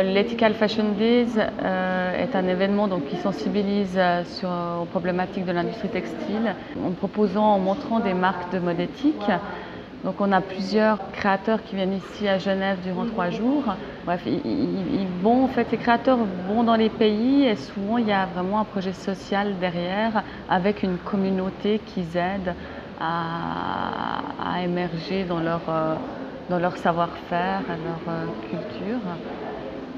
L'Ethical Fashion Days est un événement qui sensibilise aux problématiques de l'industrie textile en montrant des marques de mode éthique. Donc on a plusieurs créateurs qui viennent ici à Genève durant 3 jours. Bref, ces créateurs vont dans les pays et souvent il y a vraiment un projet social derrière avec une communauté qu'ils aident à émerger dans leur savoir-faire, à leur culture.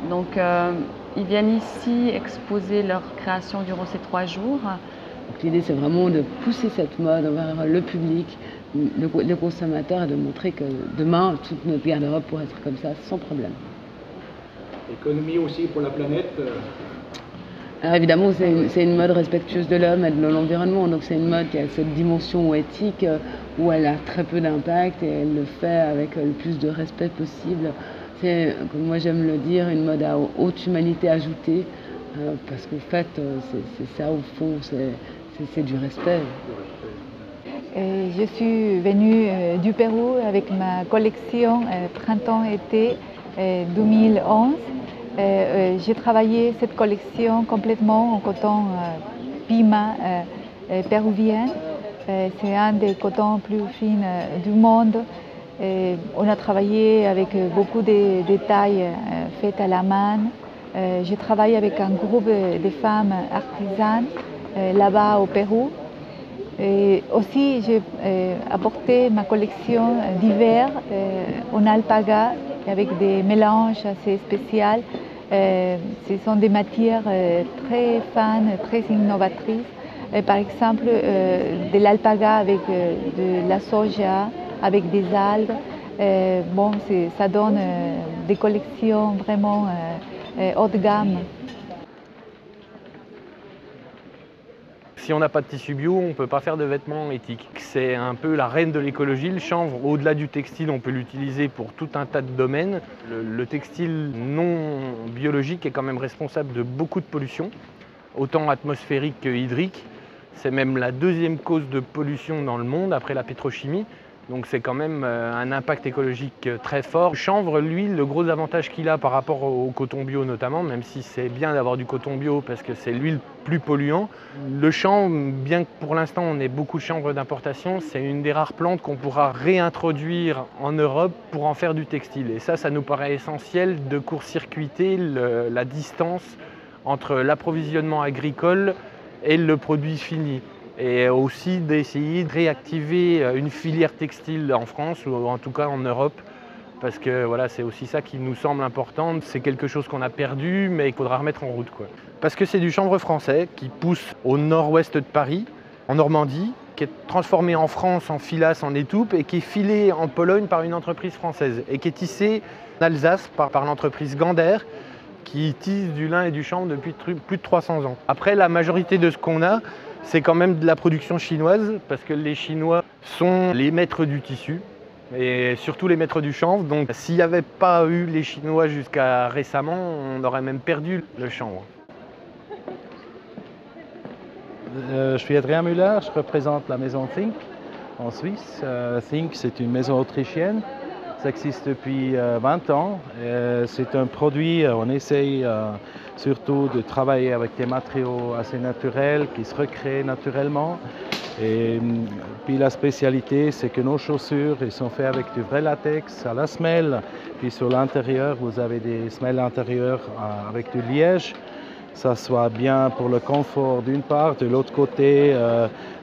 Donc ils viennent ici exposer leur création durant ces 3 jours. L'idée c'est vraiment de pousser cette mode vers le public, le consommateur, et de montrer que demain toute notre garde-robe pourrait être comme ça sans problème. Économie aussi pour la planète. Alors évidemment c'est une mode respectueuse de l'homme et de l'environnement, donc c'est une mode qui a cette dimension éthique où elle a très peu d'impact et elle le fait avec le plus de respect possible. C'est, comme moi j'aime le dire, une mode à haute humanité ajoutée, parce qu'en fait c'est ça au fond, c'est du respect. Je suis venue du Pérou avec ma collection printemps-été 2011. J'ai travaillé cette collection complètement en coton Pima péruvien. C'est un des cotons plus fins du monde. On a travaillé avec beaucoup de détails faits à la main. Je travaille avec un groupe de femmes artisanes là-bas au Pérou. Et aussi, j'ai apporté ma collection d'hiver en alpaga avec des mélanges assez spéciaux. Ce sont des matières très fines, très innovatrices. Par exemple, de l'alpaga avec de la soja, avec des algues. Ça donne des collections vraiment haut de gamme. Si on n'a pas de tissu bio, on ne peut pas faire de vêtements éthiques. C'est un peu la reine de l'écologie. Le chanvre, au-delà du textile, on peut l'utiliser pour tout un tas de domaines. Le textile non biologique est quand même responsable de beaucoup de pollution, autant atmosphérique que hydrique. C'est même la 2e cause de pollution dans le monde après la pétrochimie. Donc c'est quand même un impact écologique très fort. Le chanvre, lui, le gros avantage qu'il a par rapport au coton bio notamment, même si c'est bien d'avoir du coton bio parce que c'est lui le plus polluant, le chanvre, bien que pour l'instant on ait beaucoup de chanvre d'importation, c'est une des rares plantes qu'on pourra réintroduire en Europe pour en faire du textile. Et ça nous paraît essentiel de court-circuiter la distance entre l'approvisionnement agricole et le produit fini. Et aussi d'essayer de réactiver une filière textile en France ou en tout cas en Europe, parce que voilà, c'est aussi ça qui nous semble important. C'est quelque chose qu'on a perdu mais il faudra remettre en route, quoi. Parce que c'est du chanvre français qui pousse au nord-ouest de Paris, en Normandie, qui est transformé en France en filasse, en étoupe et qui est filé en Pologne par une entreprise française et qui est tissé en Alsace par l'entreprise Gander, qui tisse du lin et du chanvre depuis plus de 300 ans. Après, la majorité de ce qu'on a, c'est quand même de la production chinoise, parce que les Chinois sont les maîtres du tissu, et surtout les maîtres du chanvre. Donc s'il n'y avait pas eu les Chinois jusqu'à récemment, on aurait même perdu le chanvre. Je suis Adrien Müller, je représente la maison Think en Suisse. Think, c'est une maison autrichienne. Ça existe depuis 20 ans. C'est un produit, on essaye surtout de travailler avec des matériaux assez naturels qui se recréent naturellement. Et puis la spécialité, c'est que nos chaussures elles sont faites avec du vrai latex à la semelle. Puis sur l'intérieur, vous avez des semelles intérieures avec du liège. Ça soit bien pour le confort d'une part, de l'autre côté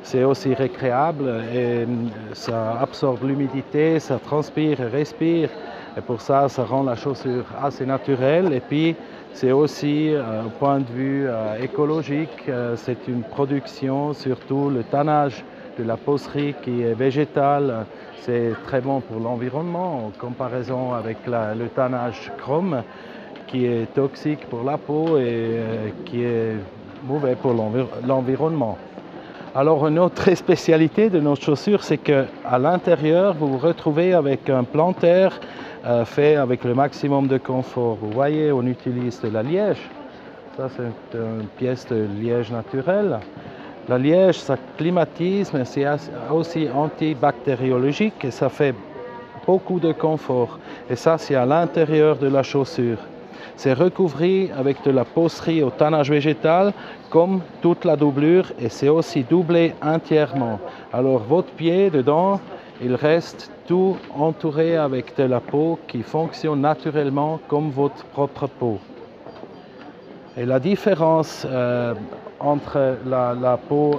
c'est aussi récréable et ça absorbe l'humidité, ça transpire et respire et pour ça, ça rend la chaussure assez naturelle et puis c'est aussi au point de vue écologique, c'est une production, surtout le tannage de la peaucerie qui est végétale, c'est très bon pour l'environnement en comparaison avec le tannage chrome qui est toxique pour la peau et qui est mauvais pour l'environnement. Alors une autre spécialité de nos chaussures, c'est qu'à l'intérieur, vous vous retrouvez avec un plantaire fait avec le maximum de confort. Vous voyez, on utilise de la liège. Ça, c'est une pièce de liège naturelle. La liège, ça climatise, mais c'est aussi antibactériologique et ça fait beaucoup de confort. Et ça, c'est à l'intérieur de la chaussure. c'est recouvert avec de la pocerie au tannage végétal, comme toute la doublure, et c'est aussi doublé entièrement. Alors votre pied dedans, il reste tout entouré avec de la peau qui fonctionne naturellement comme votre propre peau. Et la différence entre la peau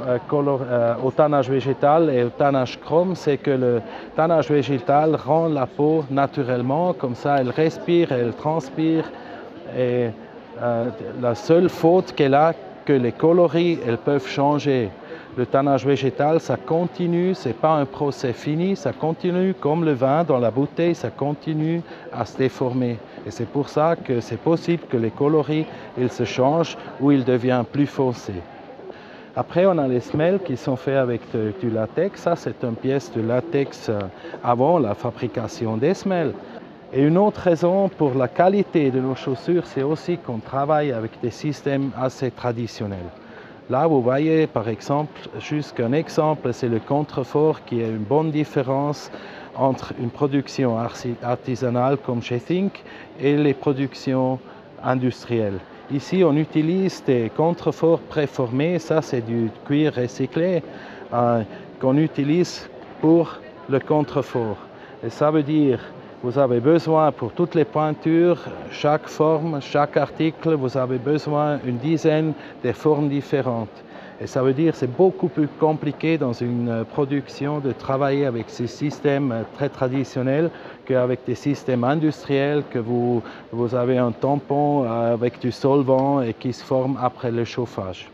au tannage végétal et au tannage chrome, c'est que le tannage végétal rend la peau naturellement, comme ça elle respire, elle transpire. Et la seule faute qu'elle a, que les coloris, elles peuvent changer. Le tannage végétal, ça continue, ce n'est pas un procès fini, ça continue comme le vin dans la bouteille, ça continue à se déformer. Et c'est pour ça que c'est possible que les coloris, ils se changent ou ils deviennent plus foncés. Après, on a les semelles qui sont faits avec du latex. Ça, c'est une pièce de latex avant la fabrication des semelles. Et une autre raison pour la qualité de nos chaussures, c'est aussi qu'on travaille avec des systèmes assez traditionnels. Là, vous voyez, par exemple, juste un exemple, c'est le contrefort qui est une bonne différence entre une production artisanale comme chez Think et les productions industrielles. Ici, on utilise des contreforts préformés, ça c'est du cuir recyclé qu'on utilise pour le contrefort. Et ça veut dire vous avez besoin pour toutes les pointures, chaque forme, chaque article, vous avez besoin d'une dizaine de formes différentes. Et ça veut dire que c'est beaucoup plus compliqué dans une production de travailler avec ces systèmes très traditionnels qu'avec des systèmes industriels que vous avez un tampon avec du solvant et qui se forme après le chauffage.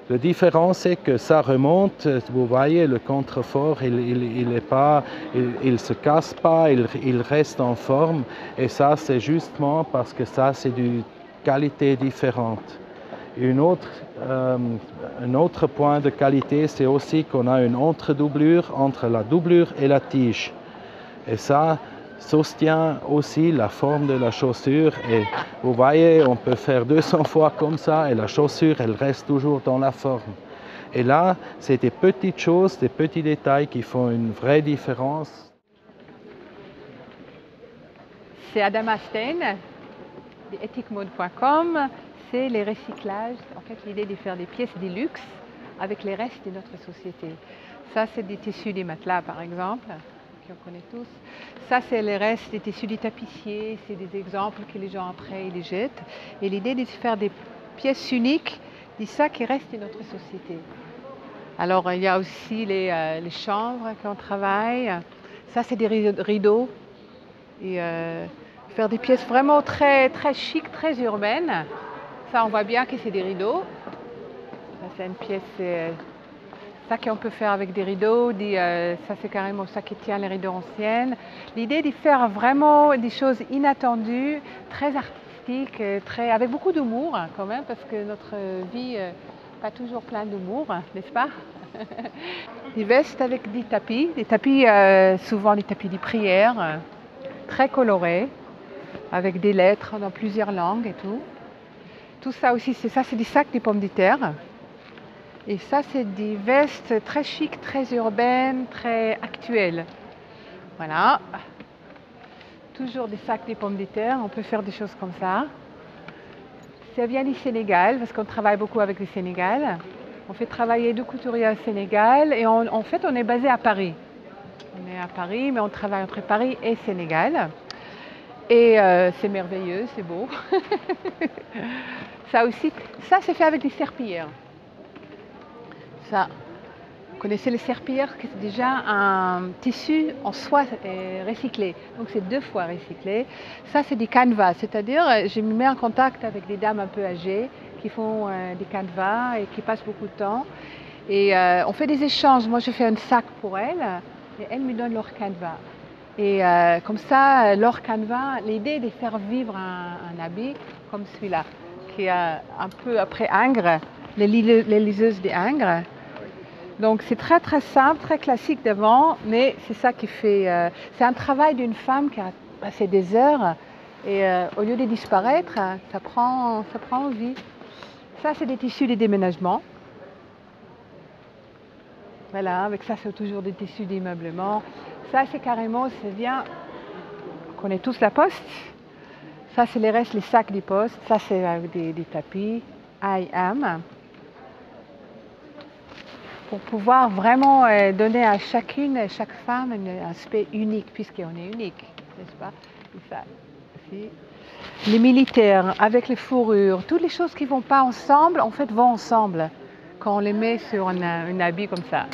La différence, c'est que ça remonte, vous voyez, le contrefort, il ne se casse pas, il reste en forme. Et ça, c'est justement parce que ça, c'est d'une qualité différente. Un autre point de qualité, c'est aussi qu'on a une entre-doublure entre la doublure et la tige. Et ça soutient aussi la forme de la chaussure. Et vous voyez, on peut faire 200 fois comme ça et la chaussure, elle reste toujours dans la forme. Et là, c'est des petites choses, des petits détails qui font une vraie différence. C'est Adama Stein, de ethicmode.com. C'est les recyclages, en fait l'idée de faire des pièces de luxe avec les restes de notre société. Ça c'est des tissus des matelas par exemple, qu'on connaît tous. Ça c'est les restes des tissus des tapissiers, c'est des exemples que les gens après ils les jettent. Et l'idée de faire des pièces uniques de ça qui reste de notre société. Alors il y a aussi les chambres qu'on travaille. Ça c'est des rideaux. Et faire des pièces vraiment très, très chic, très urbaines. Ça, on voit bien que c'est des rideaux. Ça, c'est une pièce, ça qu'on peut faire avec des rideaux. Ça, c'est carrément ça qui tient les rideaux anciennes. L'idée de faire vraiment des choses inattendues, très artistiques, avec beaucoup d'humour quand même, parce que notre vie n'est pas toujours pleine d'humour, n'est-ce pas? Des vestes avec des tapis souvent des tapis de prière, très colorés, avec des lettres dans plusieurs langues et tout. Tout ça aussi, c'est des sacs de pommes de terre. Et ça, c'est des vestes très chic, très urbaines, très actuelles. Voilà. Toujours des sacs de pommes de terre, on peut faire des choses comme ça. Ça vient du Sénégal, parce qu'on travaille beaucoup avec le Sénégal. On fait travailler deux couturiers au Sénégal et en fait, on est basé à Paris. On est à Paris, mais on travaille entre Paris et Sénégal. Et c'est merveilleux, c'est beau. Ça aussi, ça c'est fait avec des serpillères. Ça, vous connaissez les serpillères, c'est déjà un tissu en soie recyclé. Donc c'est 2 fois recyclé. Ça c'est des canevas, c'est-à-dire je me mets en contact avec des dames un peu âgées qui font des canevas et qui passent beaucoup de temps. Et on fait des échanges. Moi je fais un sac pour elles et elles me donnent leur canevas. Et comme ça, leur canevas, l'idée est de faire vivre un habit comme celui-là, qui est un peu après Ingres, les liseuses des Ingres. Donc c'est très très simple, très classique devant, mais c'est ça qui fait... c'est un travail d'une femme qui a passé des heures et au lieu de disparaître, ça prend vie. Ça c'est des tissus de déménagement. Voilà, avec ça c'est toujours des tissus d'ameublement. Ça c'est carrément, c'est bien, on connaît tous la Poste. Ça, c'est les restes, les sacs des postes. Ça, c'est avec des tapis. I am. Pour pouvoir vraiment donner à chacune, à chaque femme, un aspect unique, puisqu'on est unique, n'est-ce pas? Et ça, ici. Les militaires, avec les fourrures, toutes les choses qui ne vont pas ensemble, en fait, vont ensemble quand on les met sur un habit comme ça.